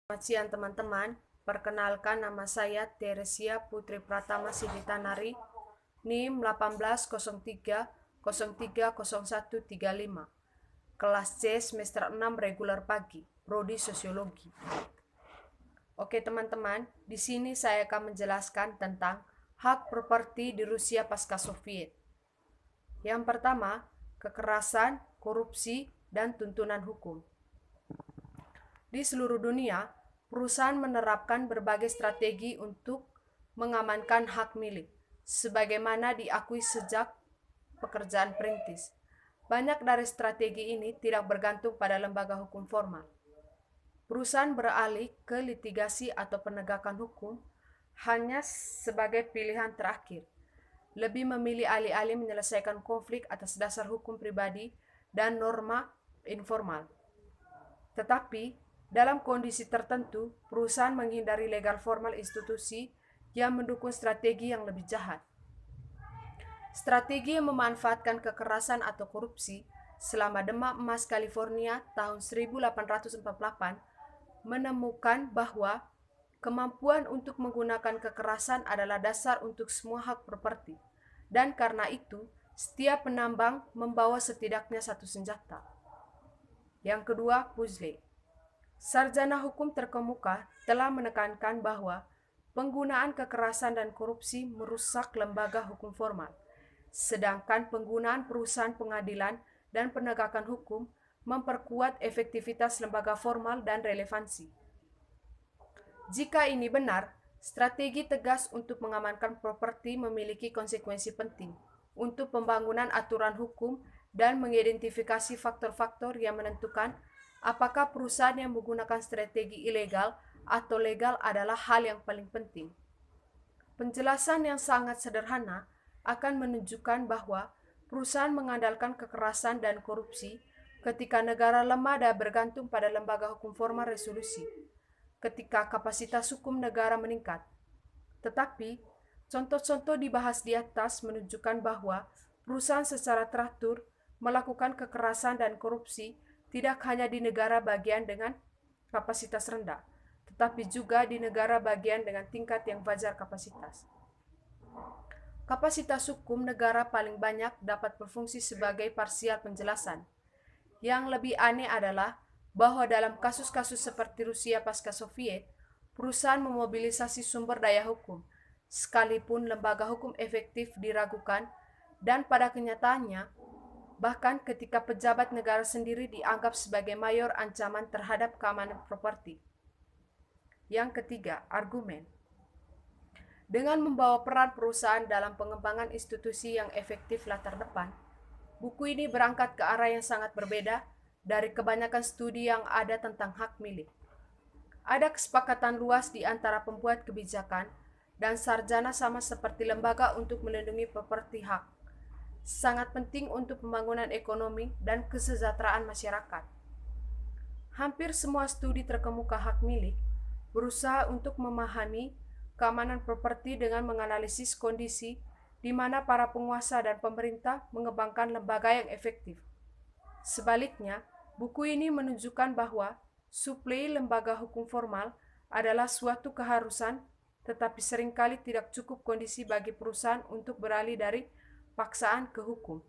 Selamat siang teman-teman, perkenalkan nama saya Teresia Putri Pratama Siditanari, NIM 1803030135, kelas C semester 6 regular pagi, prodi Sosiologi. Oke teman-teman, di sini saya akan menjelaskan tentang hak properti di Rusia pasca Soviet. Yang pertama, kekerasan, korupsi, dan tuntunan hukum. Di seluruh dunia, perusahaan menerapkan berbagai strategi untuk mengamankan hak milik, sebagaimana diakui sejak pekerjaan perintis. Banyak dari strategi ini tidak bergantung pada lembaga hukum formal. Perusahaan beralih ke litigasi atau penegakan hukum hanya sebagai pilihan terakhir. Lebih memilih alih-alih menyelesaikan konflik atas dasar hukum pribadi dan norma informal. Tetapi, dalam kondisi tertentu, perusahaan menghindari legal formal institusi yang mendukung strategi yang lebih jahat. Strategi yang memanfaatkan kekerasan atau korupsi selama Demam Emas California tahun 1848 menemukan bahwa kemampuan untuk menggunakan kekerasan adalah dasar untuk semua hak properti, dan karena itu, setiap penambang membawa setidaknya satu senjata. Yang kedua, Puzzle. Sarjana hukum terkemuka telah menekankan bahwa penggunaan kekerasan dan korupsi merusak lembaga hukum formal, sedangkan penggunaan perusahaan pengadilan dan penegakan hukum memperkuat efektivitas lembaga formal dan relevansi. Jika ini benar, strategi tegas untuk mengamankan properti memiliki konsekuensi penting untuk pembangunan aturan hukum dan mengidentifikasi faktor-faktor yang menentukan apakah perusahaan yang menggunakan strategi ilegal atau legal adalah hal yang paling penting. Penjelasan yang sangat sederhana akan menunjukkan bahwa perusahaan mengandalkan kekerasan dan korupsi ketika negara lemah dan bergantung pada lembaga hukum formal resolusi, ketika kapasitas hukum negara meningkat. Tetapi, contoh-contoh dibahas di atas menunjukkan bahwa perusahaan secara teratur melakukan kekerasan dan korupsi tidak hanya di negara bagian dengan kapasitas rendah, tetapi juga di negara bagian dengan tingkat yang wajar kapasitas. Kapasitas hukum negara paling banyak dapat berfungsi sebagai parsial penjelasan. Yang lebih aneh adalah bahwa dalam kasus-kasus seperti Rusia pasca Soviet, perusahaan memobilisasi sumber daya hukum, sekalipun lembaga hukum efektif diragukan, dan pada kenyataannya, bahkan ketika pejabat negara sendiri dianggap sebagai mayor ancaman terhadap keamanan properti. Yang ketiga, argumen. Dengan membawa peran perusahaan dalam pengembangan institusi yang efektif latar depan, buku ini berangkat ke arah yang sangat berbeda dari kebanyakan studi yang ada tentang hak milik. Ada kesepakatan luas di antara pembuat kebijakan dan sarjana sama seperti lembaga untuk melindungi properti hak, sangat penting untuk pembangunan ekonomi dan kesejahteraan masyarakat. Hampir semua studi terkemuka hak milik berusaha untuk memahami keamanan properti dengan menganalisis kondisi di mana para penguasa dan pemerintah mengembangkan lembaga yang efektif. Sebaliknya, buku ini menunjukkan bahwa suplai lembaga hukum formal adalah suatu keharusan, tetapi seringkali tidak cukup kondisi bagi perusahaan untuk beralih dari paksaan ke hukum.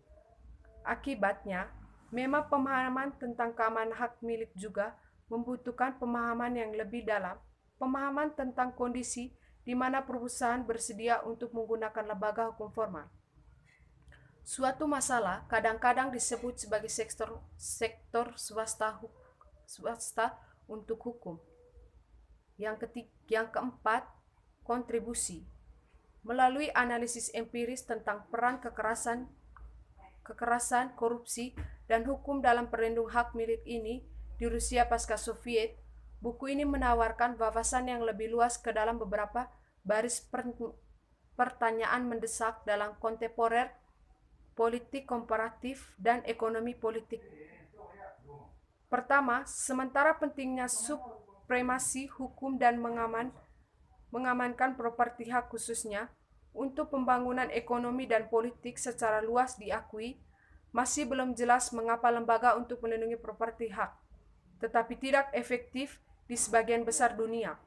Akibatnya, memang pemahaman tentang keamanan hak milik juga membutuhkan pemahaman yang lebih dalam, pemahaman tentang kondisi di mana perusahaan bersedia untuk menggunakan lembaga hukum formal. Suatu masalah kadang-kadang disebut sebagai sektor swasta untuk hukum. Yang keempat, kontribusi. Melalui analisis empiris tentang peran kekerasan, korupsi, dan hukum dalam perlindungan hak milik ini di Rusia pasca Soviet, buku ini menawarkan wawasan yang lebih luas ke dalam beberapa baris pertanyaan mendesak dalam kontemporer, politik komparatif, dan ekonomi politik. Pertama, sementara pentingnya supremasi hukum dan mengamankan properti hak khususnya untuk pembangunan ekonomi dan politik secara luas diakui, masih belum jelas mengapa lembaga untuk melindungi properti hak, tetapi tidak efektif di sebagian besar dunia.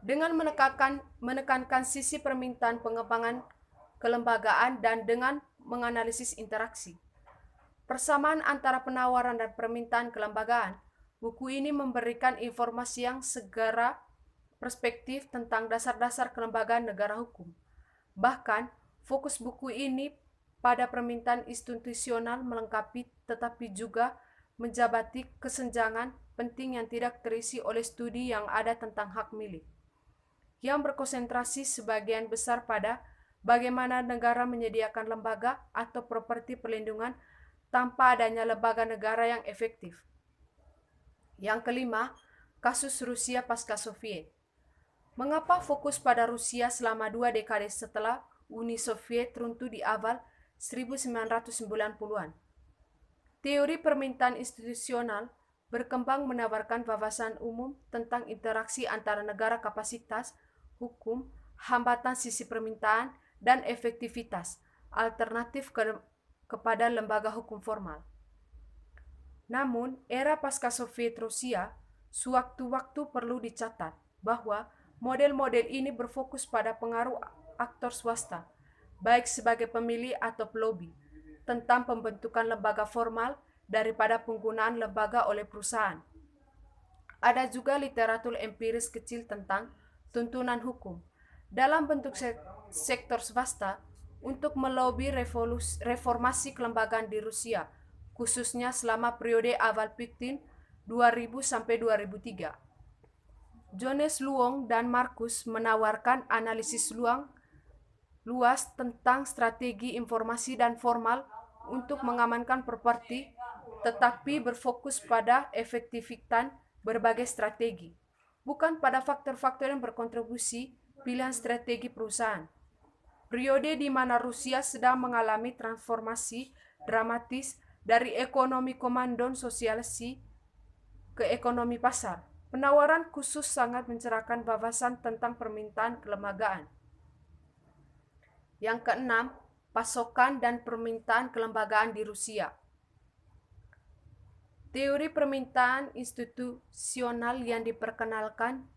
Dengan menekankan sisi permintaan pengembangan kelembagaan dan dengan menganalisis interaksi. Persamaan antara penawaran dan permintaan kelembagaan, buku ini memberikan informasi yang segera perspektif tentang dasar-dasar kelembagaan negara hukum. Bahkan, fokus buku ini pada permintaan institusional melengkapi tetapi juga menjabati kesenjangan penting yang tidak terisi oleh studi yang ada tentang hak milik, yang berkonsentrasi sebagian besar pada bagaimana negara menyediakan lembaga atau properti perlindungan tanpa adanya lembaga negara yang efektif. Yang kelima, kasus Rusia pasca Soviet. Mengapa fokus pada Rusia selama 2 dekade setelah Uni Soviet runtuh di awal 1990-an? Teori permintaan institusional berkembang menawarkan wawasan umum tentang interaksi antara negara kapasitas, hukum, hambatan sisi permintaan, dan efektivitas alternatif kepada lembaga hukum formal. Namun, era pasca Soviet Rusia, sewaktu-waktu perlu dicatat bahwa model-model ini berfokus pada pengaruh aktor swasta, baik sebagai pemilih atau pelobi, tentang pembentukan lembaga formal daripada penggunaan lembaga oleh perusahaan. Ada juga literatur empiris kecil tentang tuntunan hukum dalam bentuk sektor swasta untuk melobi reformasi kelembagaan di Rusia, khususnya selama periode awal Putin 2000 sampai 2003. Jones Luong dan Marcus menawarkan analisis luas tentang strategi informasi dan formal untuk mengamankan properti, tetapi berfokus pada efektivitas berbagai strategi, bukan pada faktor-faktor yang berkontribusi pilihan strategi perusahaan. Periode di mana Rusia sedang mengalami transformasi dramatis dari ekonomi komando sosialisasi ke ekonomi pasar. Penawaran khusus sangat mencerahkan wawasan tentang permintaan kelembagaan. Yang keenam, pasokan dan permintaan kelembagaan di Rusia. Teori permintaan institusional yang diperkenalkan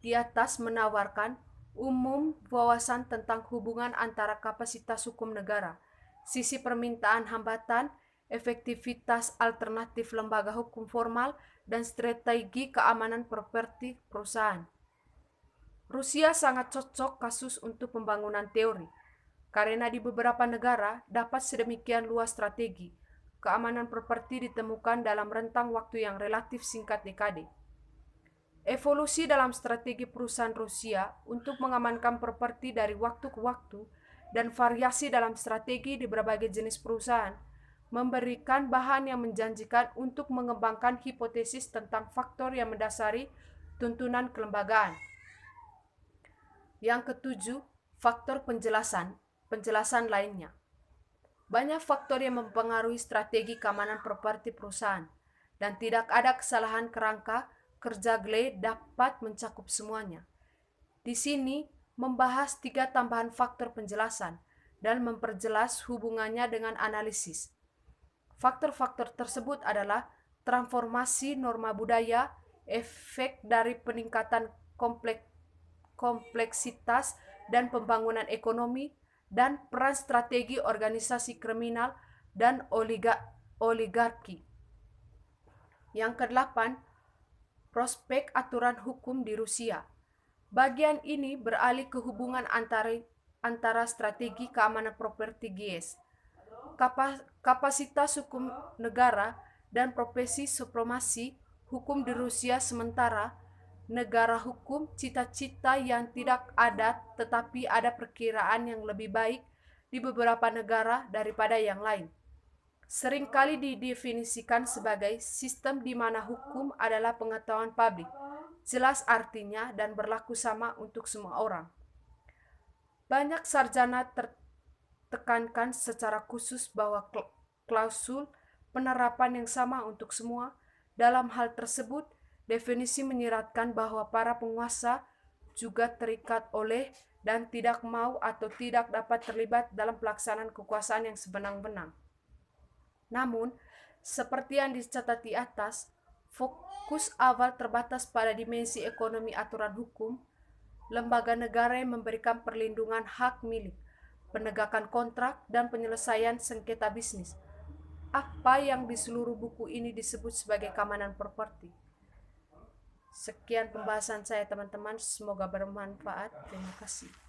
di atas menawarkan umum wawasan tentang hubungan antara kapasitas hukum negara, sisi permintaan hambatan, efektivitas alternatif lembaga hukum formal, dan strategi keamanan properti perusahaan. Rusia sangat cocok kasus untuk pembangunan teori, karena di beberapa negara dapat sedemikian luas strategi keamanan properti ditemukan dalam rentang waktu yang relatif singkat dekade. Evolusi dalam strategi perusahaan Rusia untuk mengamankan properti dari waktu ke waktu dan variasi dalam strategi di berbagai jenis perusahaan memberikan bahan yang menjanjikan untuk mengembangkan hipotesis tentang faktor yang mendasari tuntunan kelembagaan. Yang ketujuh, faktor penjelasan lainnya. Banyak faktor yang mempengaruhi strategi keamanan properti perusahaan, dan tidak ada kesalahan kerangka kerja GLE dapat mencakup semuanya. Di sini membahas 3 tambahan faktor penjelasan dan memperjelas hubungannya dengan analisis. Faktor-faktor tersebut adalah transformasi norma budaya, efek dari peningkatan kompleksitas dan pembangunan ekonomi, dan peran strategi organisasi kriminal dan oligarki. Yang kedelapan, prospek aturan hukum di Rusia. Bagian ini beralih ke hubungan antara strategi keamanan properti GS, kapasitas hukum negara, dan profesi supremasi hukum di Rusia. Sementara negara hukum cita-cita yang tidak ada, tetapi ada perkiraan yang lebih baik di beberapa negara daripada yang lain. Seringkali didefinisikan sebagai sistem di mana hukum adalah pengetahuan publik, jelas artinya dan berlaku sama untuk semua orang. Banyak sarjana tertekankan secara khusus bahwa klausul penerapan yang sama untuk semua. Dalam hal tersebut, definisi menyiratkan bahwa para penguasa juga terikat oleh dan tidak mau atau tidak dapat terlibat dalam pelaksanaan kekuasaan yang sebenang-benang. Namun, seperti yang dicatat di atas, Fokus awal terbatas pada dimensi ekonomi aturan hukum, lembaga negara yang memberikan perlindungan hak milik, penegakan kontrak, dan penyelesaian sengketa bisnis. Apa yang di seluruh buku ini disebut sebagai keamanan properti. Sekian pembahasan saya teman-teman, semoga bermanfaat. Terima kasih.